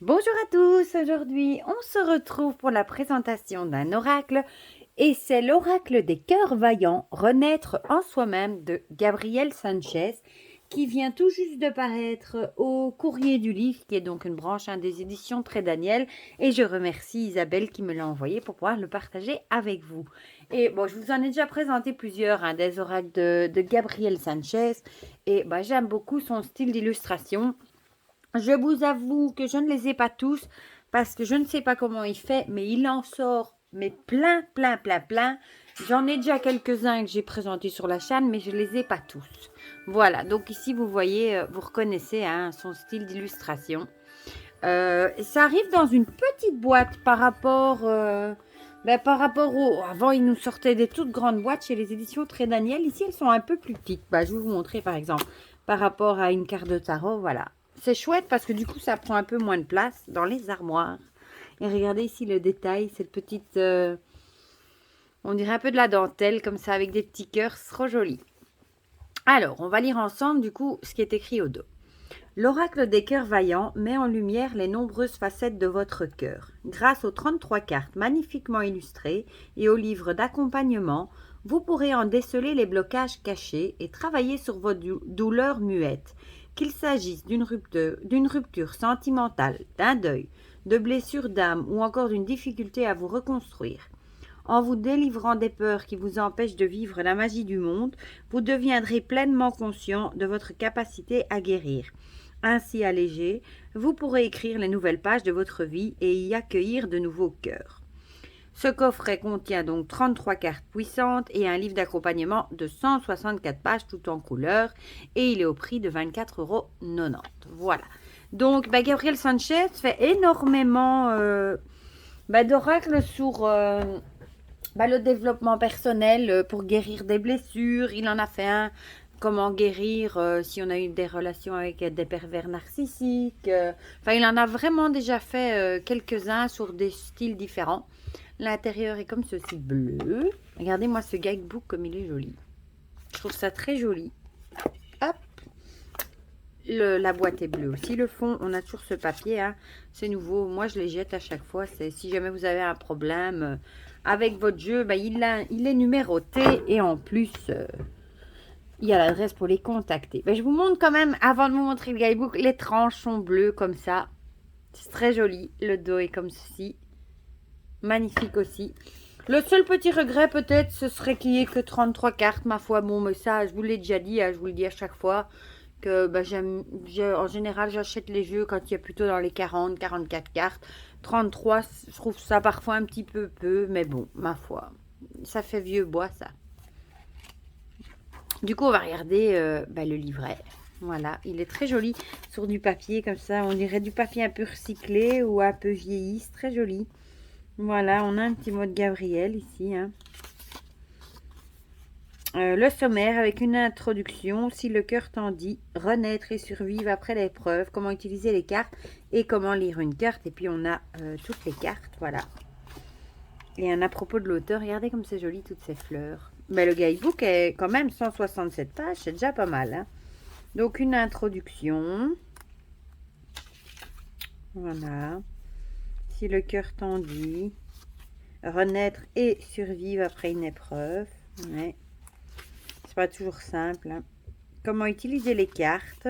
Bonjour à tous, aujourd'hui on se retrouve pour la présentation d'un oracle et c'est l'oracle des cœurs vaillants, renaître en soi-même de Gabriel Sanchez qui vient tout juste de paraître au Courrier du Livre qui est donc une branche des éditions Très Daniel et je remercie Isabelle qui me l'a envoyé pour pouvoir le partager avec vous. Et bon, je vous en ai déjà présenté plusieurs des oracles de Gabriel Sanchez et j'aime beaucoup son style d'illustration. Je vous avoue que je ne les ai pas tous parce que je ne sais pas comment il fait, mais il en sort mais plein, plein, plein, plein. J'en ai déjà quelques-uns que j'ai présentés sur la chaîne, mais je ne les ai pas tous. Voilà, donc ici vous voyez, vous reconnaissez son style d'illustration. Ça arrive dans une petite boîte par rapport au... Avant, ils nous sortaient des toutes grandes boîtes chez les éditions Très Daniel. Ici, elles sont un peu plus petites. Je vais vous montrer, par exemple, par rapport à une carte de tarot, voilà. C'est chouette parce que du coup, ça prend un peu moins de place dans les armoires. Et regardez ici le détail, cette petite... on dirait un peu de la dentelle, comme ça, avec des petits cœurs. C'est trop joli. Alors, on va lire ensemble, du coup, ce qui est écrit au dos. L'oracle des cœurs vaillants met en lumière les nombreuses facettes de votre cœur. Grâce aux 33 cartes magnifiquement illustrées et aux livres d'accompagnement, vous pourrez en déceler les blocages cachés et travailler sur vos douleurs muettes, qu'il s'agisse d'une rupture sentimentale, d'un deuil, de blessures d'âme ou encore d'une difficulté à vous reconstruire. En vous délivrant des peurs qui vous empêchent de vivre la magie du monde, vous deviendrez pleinement conscient de votre capacité à guérir. Ainsi allégé, vous pourrez écrire les nouvelles pages de votre vie et y accueillir de nouveaux cœurs. Ce coffret contient donc 33 cartes puissantes et un livre d'accompagnement de 164 pages tout en couleur et il est au prix de 24,90 €. Voilà. Donc, Gabriel Sanchez fait énormément d'oracles sur le développement personnel pour guérir des blessures. Il en a fait un comment guérir si on a eu des relations avec des pervers narcissiques. Il en a vraiment déjà fait quelques-uns sur des styles différents. L'intérieur est comme ceci, bleu. Regardez-moi ce guidebook comme il est joli. Je trouve ça très joli. Hop. La boîte est bleue aussi. Le fond, on a toujours ce papier. C'est nouveau. Moi, je les jette à chaque fois. Si jamais vous avez un problème avec votre jeu, il est numéroté. Et en plus... il y a l'adresse pour les contacter. Je vous montre quand même, avant de vous montrer le guidebook, les tranches sont bleues comme ça. C'est très joli. Le dos est comme ceci. Magnifique aussi. Le seul petit regret peut-être, ce serait qu'il n'y ait que 33 cartes, ma foi. Bon, mais ça, je vous l'ai déjà dit, je vous le dis à chaque fois. Que en général, j'achète les jeux quand il y a plutôt dans les 40, 44 cartes. 33, je trouve ça parfois un petit peu mais bon, ma foi. Ça fait vieux bois, ça. Du coup, on va regarder le livret. Voilà, il est très joli sur du papier comme ça. On dirait du papier un peu recyclé ou un peu vieilli. C'est très joli. Voilà, on a un petit mot de Gabriel ici. Le sommaire avec une introduction. Si le cœur t'en dit, renaître et survivre après l'épreuve. Comment utiliser les cartes et comment lire une carte. Et puis on a toutes les cartes. Voilà. Et à propos de l'auteur, regardez comme c'est joli toutes ces fleurs. Le guidebook est quand même 167 pages, c'est déjà pas mal. Donc une introduction. Voilà. Si le cœur t'en dit, renaître et survivre après une épreuve. Ouais. C'est pas toujours simple. Comment utiliser les cartes.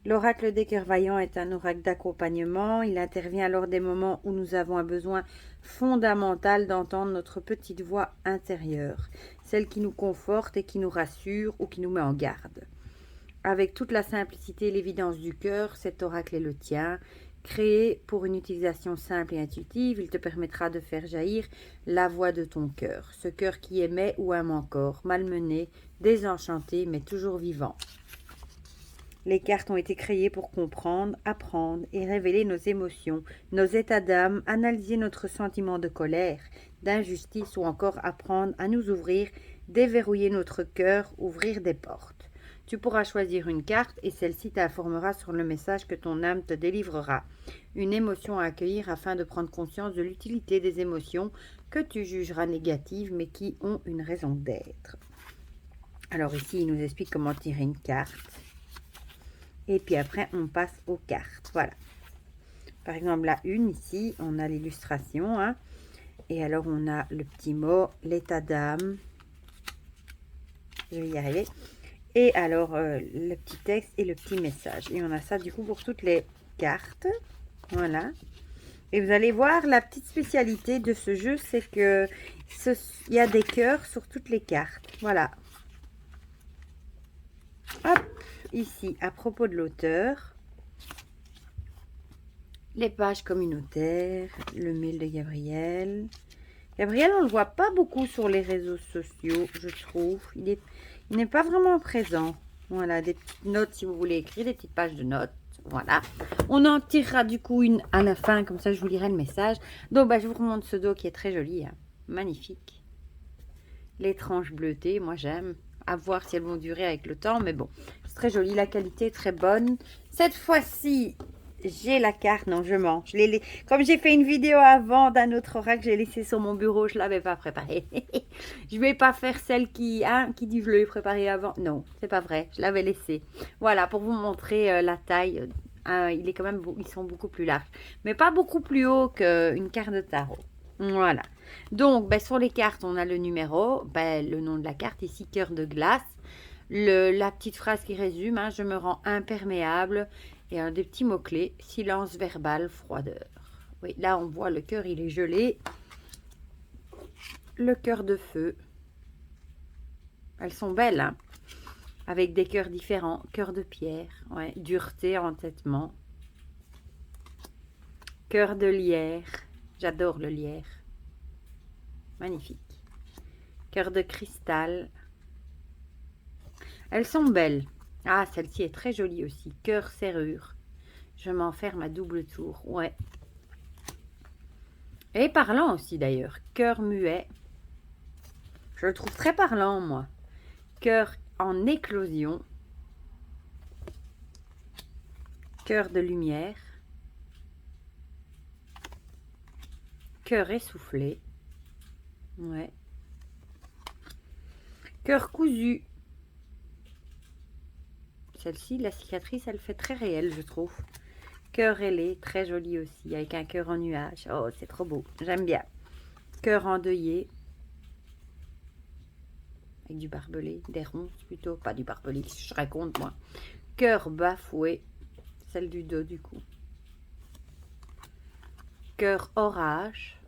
L'oracle des cœurs vaillants est un oracle d'accompagnement. Il intervient lors des moments où nous avons un besoin fondamental d'entendre notre petite voix intérieure, celle qui nous conforte et qui nous rassure ou qui nous met en garde. Avec toute la simplicité et l'évidence du cœur, cet oracle est le tien. Créé pour une utilisation simple et intuitive, il te permettra de faire jaillir la voix de ton cœur, ce cœur qui aimait ou aime encore, malmené, désenchanté, mais toujours vivant. Les cartes ont été créées pour comprendre, apprendre et révéler nos émotions, nos états d'âme, analyser notre sentiment de colère, d'injustice ou encore apprendre à nous ouvrir, déverrouiller notre cœur, ouvrir des portes. Tu pourras choisir une carte et celle-ci t'informera sur le message que ton âme te délivrera. Une émotion à accueillir afin de prendre conscience de l'utilité des émotions que tu jugeras négatives mais qui ont une raison d'être. Alors ici, il nous explique comment tirer une carte. Et puis après, on passe aux cartes. Voilà. Par exemple, la une ici, on a l'illustration. Hein, et alors, on a le petit mot, l'état d'âme. Je vais y arriver. Et alors, le petit texte et le petit message. Et on a ça, du coup, pour toutes les cartes. Voilà. Et vous allez voir, la petite spécialité de ce jeu, c'est que il y a des cœurs sur toutes les cartes. Voilà. Hop, ici, à propos de l'auteur, les pages communautaires, le mail de Gabriel. Gabriel, on ne le voit pas beaucoup sur les réseaux sociaux, je trouve. Il n'est pas vraiment présent. Voilà, des petites notes si vous voulez écrire, des petites pages de notes. Voilà. On en tirera du coup une à la fin, comme ça je vous lirai le message. Donc, bah, je vous remonte ce dos qui est très joli. Hein. Magnifique. Les tranches bleutées, moi j'aime. À voir si elles vont durer avec le temps, mais bon. C'est très joli, la qualité est très bonne. Cette fois-ci, j'ai la carte. Non, je mens. Comme j'ai fait une vidéo avant d'un autre oracle, j'ai laissé sur mon bureau, je ne l'avais pas préparé. Je ne vais pas faire celle qui dit je l'ai préparée avant. Non, c'est pas vrai. Je l'avais laissé. Voilà, pour vous montrer la taille. Il est quand même, ils sont beaucoup plus larges. Mais pas beaucoup plus haut qu'une carte de tarot. Voilà. Donc, ben, sur les cartes, on a le numéro, ben, le nom de la carte, ici, cœur de glace. La petite phrase qui résume, hein, je me rends imperméable. Et un des petits mots-clés, silence verbal, froideur. Oui, là, on voit le cœur, il est gelé. Le cœur de feu. Elles sont belles, hein, avec des cœurs différents. Cœur de pierre, ouais, dureté, entêtement. Cœur de lierre. J'adore le lierre. Magnifique. Cœur de cristal. Elles sont belles. Ah, celle-ci est très jolie aussi. Cœur serrure. Je m'enferme à double tour. Ouais. Et parlant aussi d'ailleurs. Cœur muet. Je le trouve très parlant, moi. Cœur en éclosion. Cœur de lumière. Cœur essoufflé. Ouais. Cœur cousu. Celle-ci, la cicatrice, elle fait très réelle, je trouve. Cœur ailé, très joli aussi, avec un cœur en nuage. Oh, c'est trop beau, j'aime bien. Cœur endeuillé. Avec du barbelé, des ronces plutôt. Pas du barbelé, je raconte moi. Cœur bafoué. Celle du dos, du coup. Cœur orage.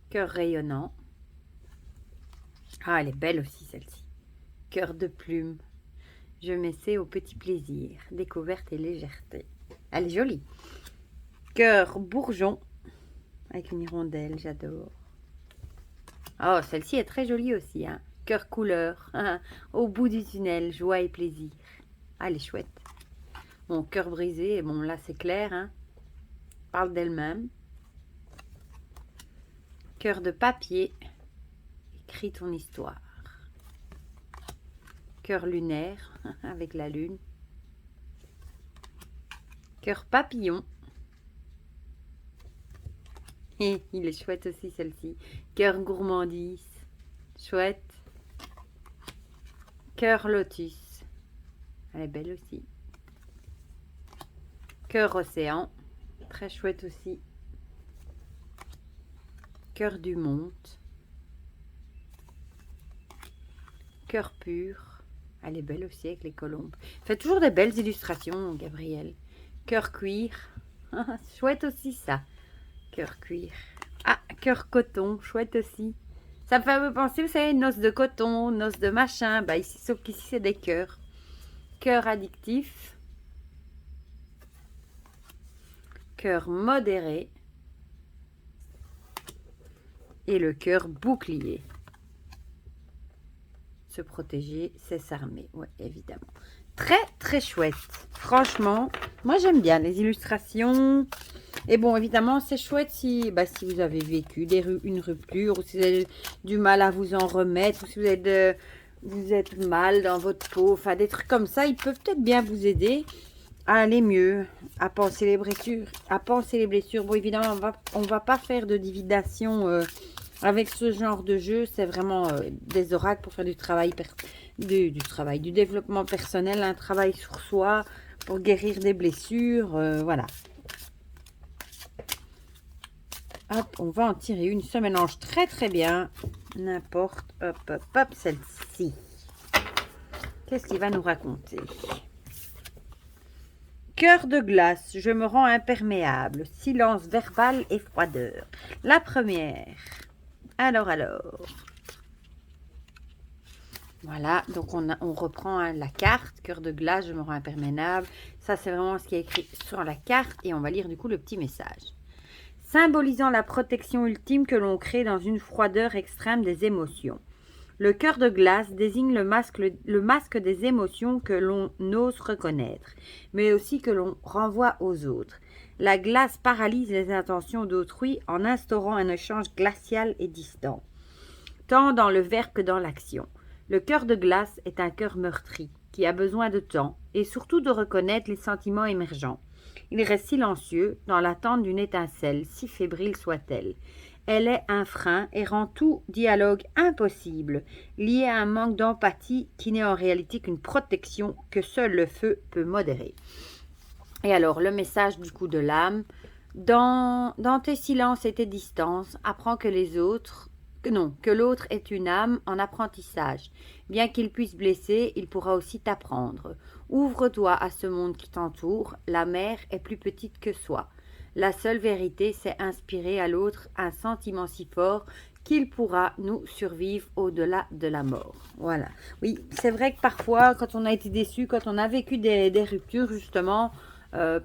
Cœur rayonnant. Ah, elle est belle aussi, celle-ci. Cœur de plume. Je m'essaie au petit plaisir. Découverte et légèreté. Elle est jolie. Cœur bourgeon. Avec une hirondelle, j'adore. Oh, celle-ci est très jolie aussi. Hein. Cœur couleur. Au bout du tunnel, joie et plaisir. Ah, elle est chouette. Mon cœur brisé. Bon, là, c'est clair. Hein. Parle d'elle-même. Cœur de papier. Écris ton histoire. Cœur lunaire, avec la lune. Cœur papillon. Et il est chouette aussi, celle-ci. Cœur gourmandise. Chouette. Cœur lotus. Elle est belle aussi. Cœur océan. Très chouette aussi. Cœur du monde. Cœur pur. Elle est belle aussi avec les colombes. Fait toujours des belles illustrations, Gabriel. Cœur cuir. Chouette aussi ça. Cœur cuir. Ah, cœur coton. Chouette aussi. Ça me fait me penser, vous savez, noces de coton, noces de machin. Bah ici, sauf qu'ici, c'est des cœurs. Cœur addictif. Cœur modéré. Et le cœur bouclier. Se protéger, c'est s'armer. Oui, évidemment. Très, très chouette. Franchement, moi, j'aime bien les illustrations. Et bon, évidemment, c'est chouette si vous avez vécu une rupture ou si vous avez du mal à vous en remettre ou si vous êtes mal dans votre peau. Enfin, des trucs comme ça, ils peuvent peut-être bien vous aider à aller mieux, à penser les blessures. Bon, évidemment, on va pas faire de divination avec ce genre de jeu. C'est vraiment des oracles pour faire du travail, du développement personnel, un travail sur soi, pour guérir des blessures, voilà. Hop, on va en tirer une, se mélange très très bien. N'importe, hop, hop, hop, celle-ci. Qu'est-ce qu'il va nous raconter? Cœur de glace, je me rends imperméable. Silence verbal et froideur. La première. Alors. Voilà, donc on reprend hein, la carte. Cœur de glace, je me rends imperméable. Ça, c'est vraiment ce qui est écrit sur la carte. Et on va lire du coup le petit message. Symbolisant la protection ultime que l'on crée dans une froideur extrême des émotions. Le cœur de glace désigne le masque des émotions que l'on ose reconnaître, mais aussi que l'on renvoie aux autres. La glace paralyse les intentions d'autrui en instaurant un échange glacial et distant, tant dans le verbe que dans l'action. Le cœur de glace est un cœur meurtri, qui a besoin de temps et surtout de reconnaître les sentiments émergents. Il reste silencieux dans l'attente d'une étincelle, si fébrile soit-elle. Elle est un frein et rend tout dialogue impossible, lié à un manque d'empathie qui n'est en réalité qu'une protection que seul le feu peut modérer. Et alors, le message du coup de l'âme, dans tes silences et tes distances, apprends que que l'autre est une âme en apprentissage. Bien qu'il puisse blesser, il pourra aussi t'apprendre. Ouvre-toi à ce monde qui t'entoure, la mer est plus petite que soi. La seule vérité, c'est inspirer à l'autre un sentiment si fort qu'il pourra nous survivre au-delà de la mort. Voilà. Oui, c'est vrai que parfois, quand on a été déçu, quand on a vécu des ruptures, justement,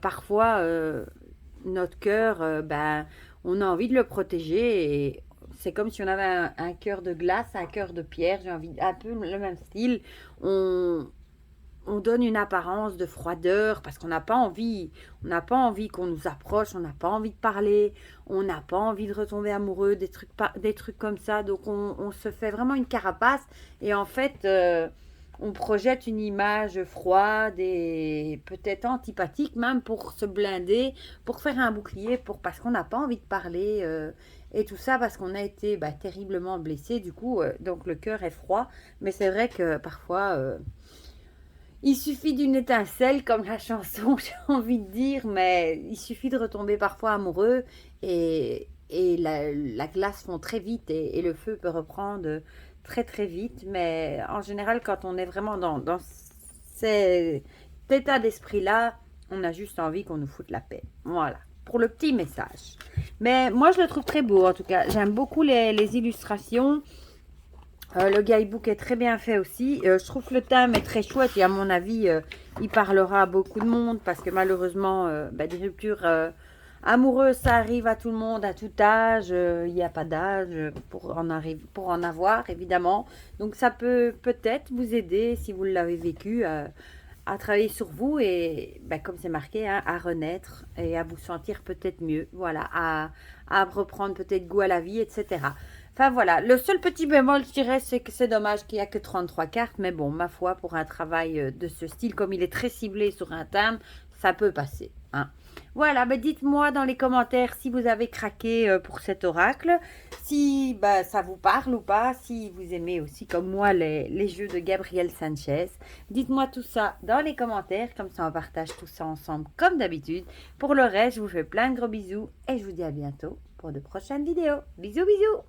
parfois, notre cœur, on a envie de le protéger et c'est comme si on avait un cœur de glace, un cœur de pierre, j'ai envie, un peu le même style. On donne une apparence de froideur parce qu'on n'a pas envie, qu'on nous approche, on n'a pas envie de parler, on n'a pas envie de retomber amoureux, des trucs comme ça. Donc on se fait vraiment une carapace et en fait on projette une image froide et peut-être antipathique même pour se blinder, pour faire un bouclier, parce qu'on n'a pas envie de parler et tout ça parce qu'on a été terriblement blessé. Du coup, donc le cœur est froid, mais c'est vrai que parfois il suffit d'une étincelle, comme la chanson, j'ai envie de dire, mais il suffit de retomber parfois amoureux et la glace fond très vite et le feu peut reprendre très très vite. Mais en général, quand on est vraiment dans cet état d'esprit-là, on a juste envie qu'on nous foute la paix. Voilà, pour le petit message. Mais moi, je le trouve très beau en tout cas. J'aime beaucoup les illustrations. Le guidebook est très bien fait aussi. Je trouve que le thème est très chouette et à mon avis, il parlera à beaucoup de monde parce que malheureusement, des ruptures amoureuses, ça arrive à tout le monde, à tout âge. Il n'y a pas d'âge pour en avoir, évidemment. Donc, ça peut peut-être vous aider si vous l'avez vécu à travailler sur vous et, comme c'est marqué, hein, à renaître et à vous sentir peut-être mieux. Voilà, à reprendre peut-être goût à la vie, etc. Enfin voilà, le seul petit bémol, je dirais, c'est que c'est dommage qu'il n'y a que 33 cartes. Mais bon, ma foi, pour un travail de ce style, comme il est très ciblé sur un thème, ça peut passer. Hein. Voilà, dites-moi dans les commentaires si vous avez craqué pour cet oracle, si ça vous parle ou pas, si vous aimez aussi comme moi les jeux de Gabriel Sanchez. Dites-moi tout ça dans les commentaires, comme ça on partage tout ça ensemble comme d'habitude. Pour le reste, je vous fais plein de gros bisous et je vous dis à bientôt pour de prochaines vidéos. Bisous bisous.